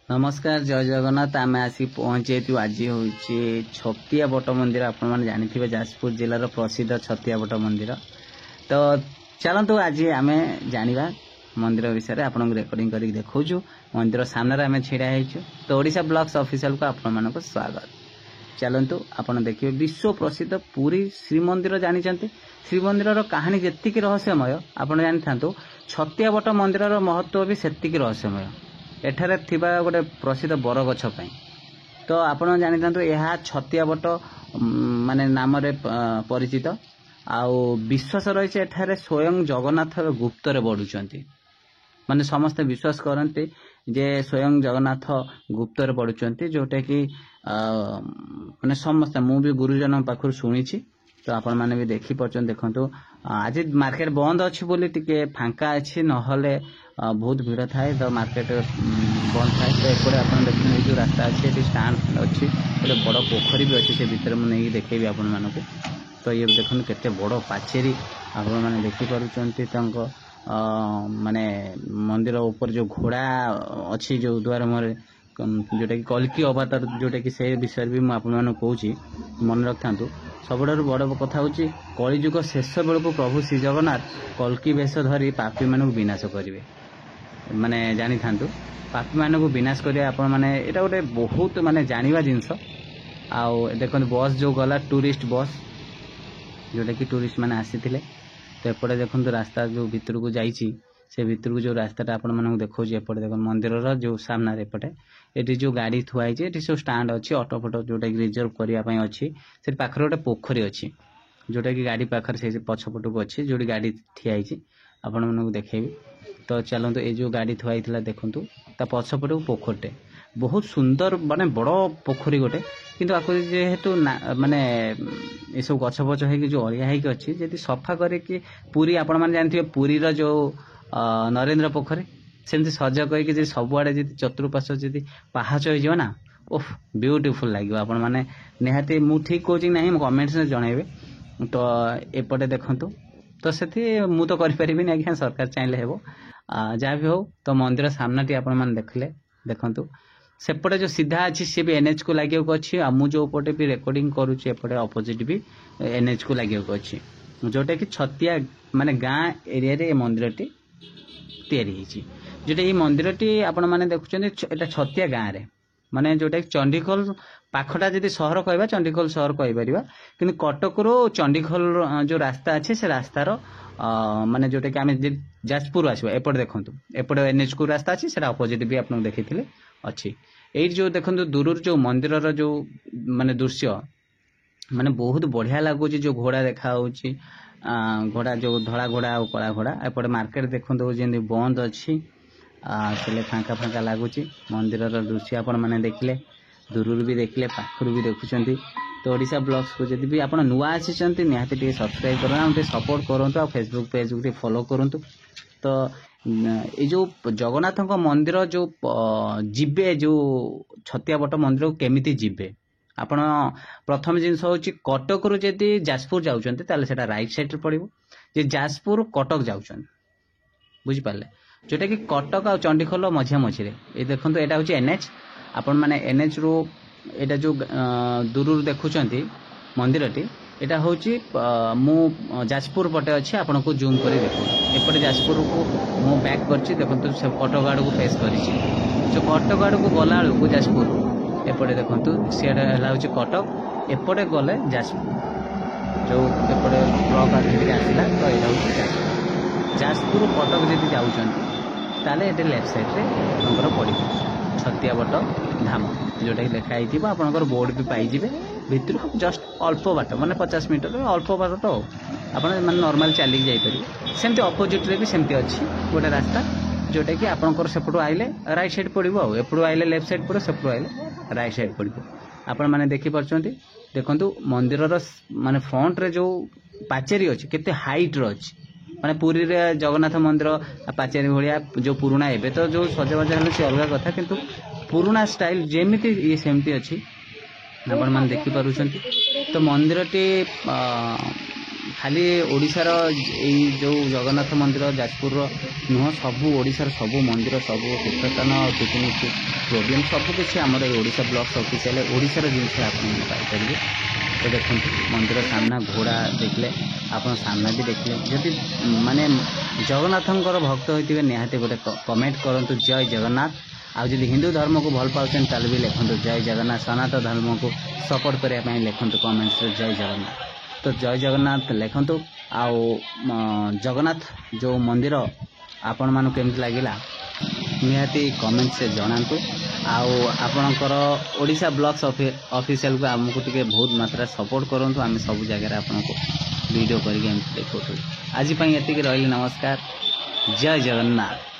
नमस्कार जय जगन्नाथ आम आसिक पहुँचे आज हूँ छतिया बट मंदिर आपण जानी जाजपुर जिलार प्रसिद्ध छतिया बट मंदिर। तो चलतु आज आम जाना मंदिर विषय आपन रेकर्डिंग कर देखा मंदिर सामने आम ढड़ा हो। तो ओडिशा ब्लॉग्स ऑफिशियल को आपण को स्वागत। चलतु आपन देखिए विश्व प्रसिद्ध पुरी श्रीमंदिर जानी श्रीमंदिर कहानी जी रहस्यमय आपड़ जानी था छतिया बट मंदिर महत्व भी सेतिक रहस्यमय एठारे थिबा गोटे प्रसिद्ध बरगछ पई। तो आपण जानी था यह छतिया बट माने नाम रे परिचित आउ विश्वास रही एठारे स्वयं जगन्नाथ गुप्तर बढ़ुचंती माने समस्त विश्वास करते जे स्वयं जगन्नाथ गुप्तर बढ़ुचंती जोटा कि माने समस्त मु भी गुरुजन पाखर शुणी। तो आपण माने भी देखि परछन देखंतु आज मार्केट बंद अछि बोली टिके फांका अछि नहले बहुत भीड़ थाए। तो मार्केट बंद थाए। तो एपटे आप देखिए जो रास्ता अच्छे ये स्टाण्ड अच्छी गोटे बड़ पोखरी भी अच्छे से भितर मुझे देखेबी आपण मानक। तो ये देखो केते बड़ पाचेरी आपण माने देखि पारुचंती माने मंदिर ऊपर जो घोड़ा अच्छी जो द्वार मुहर जोटा कि कल्कि अवतार जोटा कि से विषय भी मुझे कहूँ मन रखता। सबुठ बड़ कथा हूँ कलिजुग शेष बेलू प्रभु श्री जगन्नाथ कल्कि वेश धरी पापी मानक विनाश करेंगे माने जानी था पापी मानक विनाश करें आपण माने एटा गोटे बहुत माने जानिबा जिनस। आउ देखो बस जो गला टूरिस्ट बस जोटा कि टूरिस्ट माने आसीथिले। तो एपटे देखो रास्ता जो भितर को जाइए से भितर को जो रास्ता आपण मानक देखो एपटे देखो मंदिर जो सामने एपटे ये जो गाड़ी थुआई ये सब स्टाण्ड अच्छी ऑटो फोटो जोटा कि रिजर्व करने अच्छी से पाखर गोटे पोखरी अच्छी जोटा कि गाड़ी पाखर से पछपट को अच्छी जो गाड़ी ठियाई आपण मानक देखेबी। तो चलते ये जो गाड़ी थुआई देखु ता पछपट को पोखरटे बहुत सुंदर माने बड़ पोखरी गोटे किंतु आपको जेहेतु माने ये सब गछ पछ हो जो अलिया होगी अच्छी जी सफा करके पूरी आपण मैंने जानते पुरी जो नरेंद्र पोखरी सेमती सज करके सबुआड़े जी चतुर्पाश जी पाहाच हो ना ओह ब्यूटीफुल लगे आपण मैंने निहाती मु ठीक कहूँ ना कमेंट्स में जनइबे। तो एपटे देखंतु तो से मु तो करें आज्ञा सरकार चाहिए हेबो जहाँ भी हो। तो मंदिर सामनाटी आपण मैंने देखले देखंतु सेपटे जो सीधा अच्छी सी भी एनएच को लगे अच्छी मु जो पटे भी रेकर्डिंग करुच्ची एपटे अपोजिट भी एनएच को लगे अच्छी जोटा कि छतिया माने गाँ एरिया रे मंदिरटी तैयारी जोटा ये मंदिरटी आपण मैंने देखुं छतिया गाँव रे माने जोटा कि चंडीखोल पाखटा जदि सहर कहबा चंडीखोल सहर कहि परिबा किंतु कटक रो चंडीखोल जो रास्ता अच्छे से रास्तार माने जोटा कि आम जाजपुर आसवा एपटे देखंतु एपटे एनएच को रास्ता अच्छी से अपोजिट भी आपन देखिथिले अच्छी एई जो देखंतु दूर जो मंदिर जो माने दृश्य माने बहुत बढ़िया लगुच जो घोड़ा देखा होची घोड़ा जो धड़ा घोड़ा और कला घोड़ा एपटे मार्केट देखंतु जेंदी बंद अच्छी से फांका फांका लगुच मंदिर दृश्य आपण मैंने देखले दूर भी देखले पाखर भी देखुं। तो ओडिशा ब्लॉग्स को जब भी आप नुआ आसी निहाती सब्सक्राइब करें सपोर्ट करूँ और फेसबुक पेज को फॉलो करूँ। तो ये जो जगन्नाथ मंदिर जो जीवे जो छतिया बट मंदिर को केमिति जीवे आपण प्रथम जिनस हूँ कटक रु जदि जाजपुर जाऊँचे राइट साइड पड़ो जे जाजपुर कटक जाऊँ बुझिपारे जोटा कि कटक आ चंडीखोल मझिया मझिरे ये देखो यहाँ हूँ एनएच आपण मैंने एनएच रु एटा जो दूर देखुंट मंदिरटी यहाँ हूँ मु जाजपुर पटे अच्छे आपन को जूम कर देखो एपटे जाजपुर को मु बैक कर देखो कटक आड़ को फेस कर जो कटक आड़ को गला बेलू जाजपुर एपटे देखो सीआडे हूँ कटक एपटे गले जाजपुर जो एपटे ट्रक आगे आसला। तो यहाँ हूँ जाजपुर कटक जब जाऊँचे ये लेफ्ट साइड रे पड़ छतिया बट धाम जोटा कि लिखाई आपंकर बोर्ड भी पाइबे भितर जस्ट अल्प बाट माने 50 मीटर अल्प बाट तो आप नॉर्मल चलिक जापर सेमती अपोजिट रे भी सेमती अच्छी गोटे रास्ता जोटा कि आपंकर सेपटू आइले राइट साइड पड़ो एपटू आइले लेफ्ट साइड पड़ो सेपटू आइले राइट साइड पड़ो आपण मैंने देखिपे देखु मंदिर माने फ्रंट रे जो पाचेरी अच्छी केते हाइट रो अच्छी माने पुरी रे जगन्नाथ मंदिर पाचेरी भाया जो पुराना एबे तो जो सजाबाजा है अलग कथा किंतु पुराना स्टाइल जेमिति ये सेमती अच्छी आपण मैंने देखिपारुछंती। तो मंदिरटी खाली ओडिशार एई जो जगन्नाथ मंदिर जाजपुर नुह सबू ओडिशार सबू मंदिर सबू तीर्थस्थान पिकनिक प्रोग्राम सबकिछ आम ओडिशा ब्लॉग्स ऑफिशियल ओडिशार जिनस आपरे। तो देखो मंदिर सामना घोड़ा देखले आप सामना भी देखले जदि माने जगन्नाथंकर भक्त होते निहाती गोटे कमेंट करूँ जय जगन्नाथ। आउ जदि हिंदू धर्म को भल पाउछन ताले भी लिखंतु जय जगन्नाथ। सनातन धर्म को सपोर्ट करने ପାଇଁ लिखंतु कमेंट्स रे जय जगन्नाथ। तो जय जगन्नाथ लिखंतु। आउ जगन्नाथ जो मंदिर आपण मानु केमति लागिला निहाती कमेंट से जणांतु। आउ आपणकर ओडिशा ब्लॉग्स ऑफिशियल को आमको टिके बहुत मात्रा सपोर्ट करंतु। आम सब जगह आपनको वीडियो करके देखो। आज एतिक रही नमस्कार। जय जगन्नाथ।